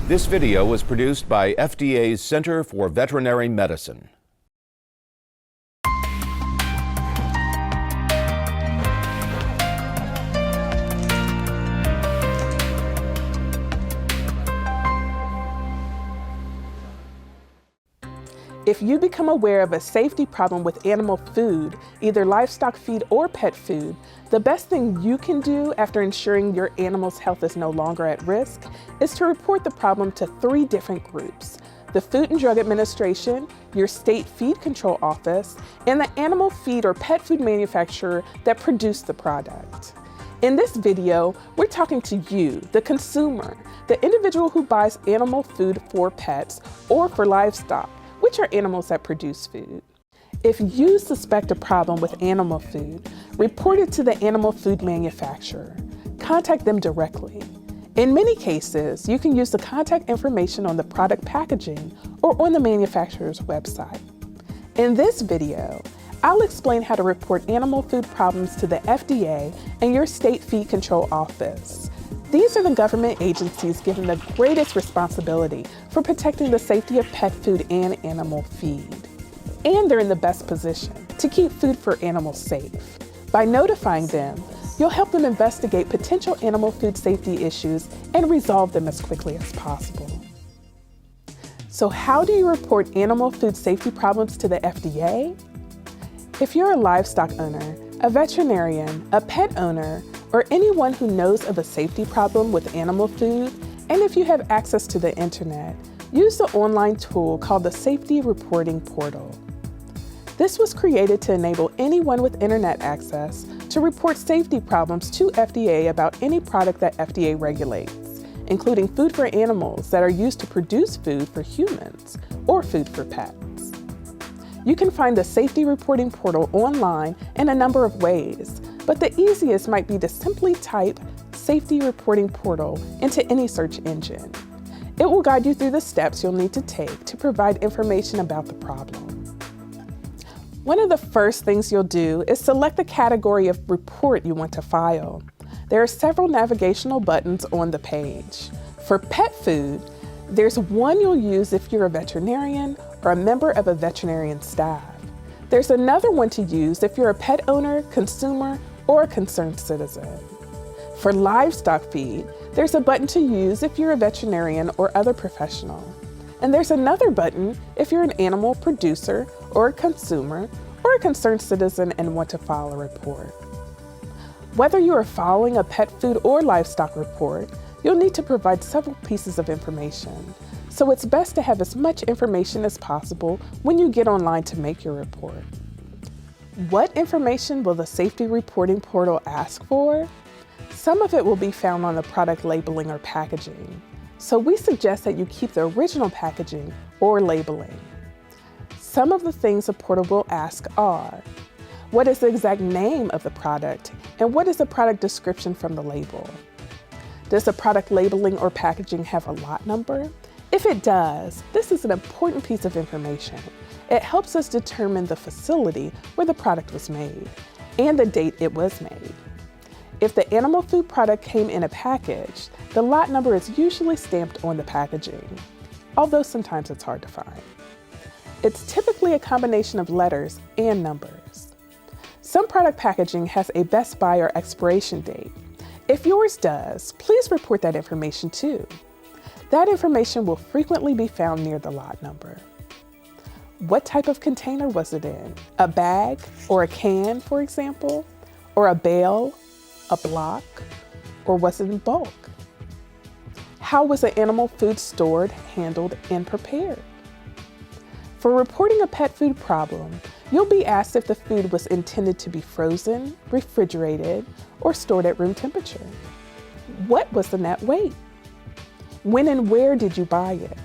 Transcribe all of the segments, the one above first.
This video was produced by FDA's Center for Veterinary Medicine. If you become aware of a safety problem with animal food, either livestock feed or pet food, the best thing you can do after ensuring your animal's health is no longer at risk is to report the problem to 3 different groups: the Food and Drug Administration, your state feed control office, and the animal feed or pet food manufacturer that produced the product. In this video, we're talking to you, the consumer, the individual who buys animal food for pets or for livestock, which are animals that produce food. If you suspect a problem with animal food, report it to the animal food manufacturer. Contact them directly. In many cases, you can use the contact information on the product packaging or on the manufacturer's website. In this video, I'll explain how to report animal food problems to the FDA and your state feed control office. These are the government agencies given the greatest responsibility for protecting the safety of pet food and animal feed. And they're in the best position to keep food for animals safe. By notifying them, you'll help them investigate potential animal food safety issues and resolve them as quickly as possible. So how do you report animal food safety problems to the FDA? If you're a livestock owner, a veterinarian, a pet owner, or anyone who knows of a safety problem with animal food, and if you have access to the internet, use the online tool called the Safety Reporting Portal. This was created to enable anyone with internet access to report safety problems to FDA about any product that FDA regulates, including food for animals that are used to produce food for humans or food for pets. You can find the Safety Reporting Portal online in a number of ways, but the easiest might be to simply type Safety Reporting Portal into any search engine. It will guide you through the steps you'll need to take to provide information about the problem. One of the first things you'll do is select the category of report you want to file. There are several navigational buttons on the page. For pet food, there's one you'll use if you're a veterinarian or a member of a veterinarian staff. There's another one to use if you're a pet owner, consumer, or a concerned citizen. For livestock feed, there's a button to use if you're a veterinarian or other professional. And there's another button if you're an animal producer or a consumer or a concerned citizen and want to file a report. Whether you are filing a pet food or livestock report, you'll need to provide several pieces of information. So it's best to have as much information as possible when you get online to make your report. What information will the Safety Reporting Portal ask for? Some of it will be found on the product labeling or packaging. So we suggest that you keep the original packaging or labeling. Some of the things the portal will ask are: what is the exact name of the product, and what is the product description from the label? Does the product labeling or packaging have a lot number? If it does, this is an important piece of information. It helps us determine the facility where the product was made and the date it was made. If the animal food product came in a package, the lot number is usually stamped on the packaging, although sometimes it's hard to find. It's typically a combination of letters and numbers. Some product packaging has a best by or expiration date. If yours does, please report that information too. That information will frequently be found near the lot number. What type of container was it in? A bag or a can, for example? Or a bale, a block? Or was it in bulk? How was the animal food stored, handled, and prepared? For reporting a pet food problem, you'll be asked if the food was intended to be frozen, refrigerated, or stored at room temperature. What was the net weight? When and where did you buy it?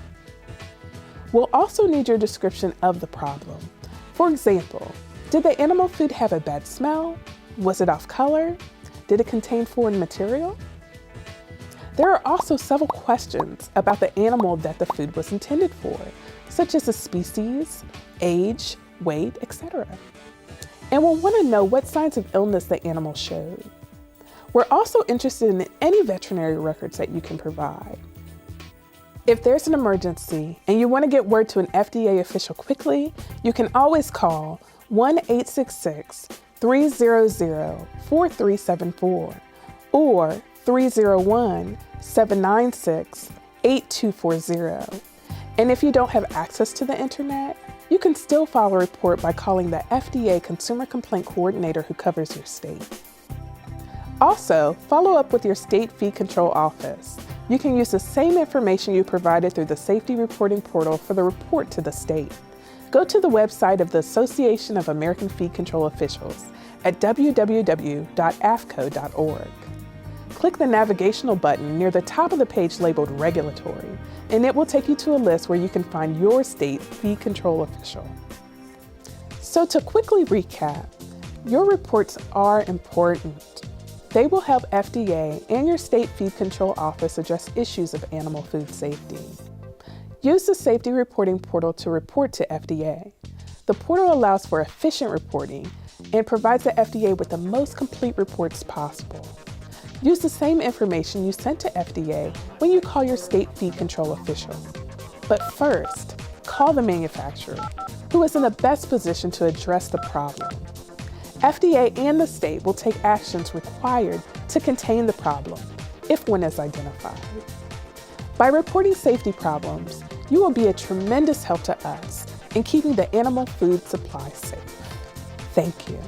We'll also need your description of the problem. For example, did the animal food have a bad smell? Was it off color? Did it contain foreign material? There are also several questions about the animal that the food was intended for, such as the species, age, weight, etc. And we'll want to know what signs of illness the animal showed. We're also interested in any veterinary records that you can provide. If there's an emergency and you want to get word to an FDA official quickly, you can always call 1-866-300-4374 or 301-796-8240. And if you don't have access to the internet, you can still file a report by calling the FDA Consumer Complaint Coordinator who covers your state. Also, follow up with your state feed control office. You can use the same information you provided through the Safety Reporting Portal for the report to the state. Go to the website of the Association of American Feed Control Officials at www.afco.org. Click the navigational button near the top of the page labeled Regulatory, and it will take you to a list where you can find your state feed control official. So to quickly recap, your reports are important. They will help FDA and your state feed control office address issues of animal food safety. Use the Safety Reporting Portal to report to FDA. The portal allows for efficient reporting and provides the FDA with the most complete reports possible. Use the same information you sent to FDA when you call your state feed control official. But first, call the manufacturer, who is in the best position to address the problem. FDA and the state will take actions required to contain the problem, if one is identified. By reporting safety problems, you will be a tremendous help to us in keeping the animal food supply safe. Thank you.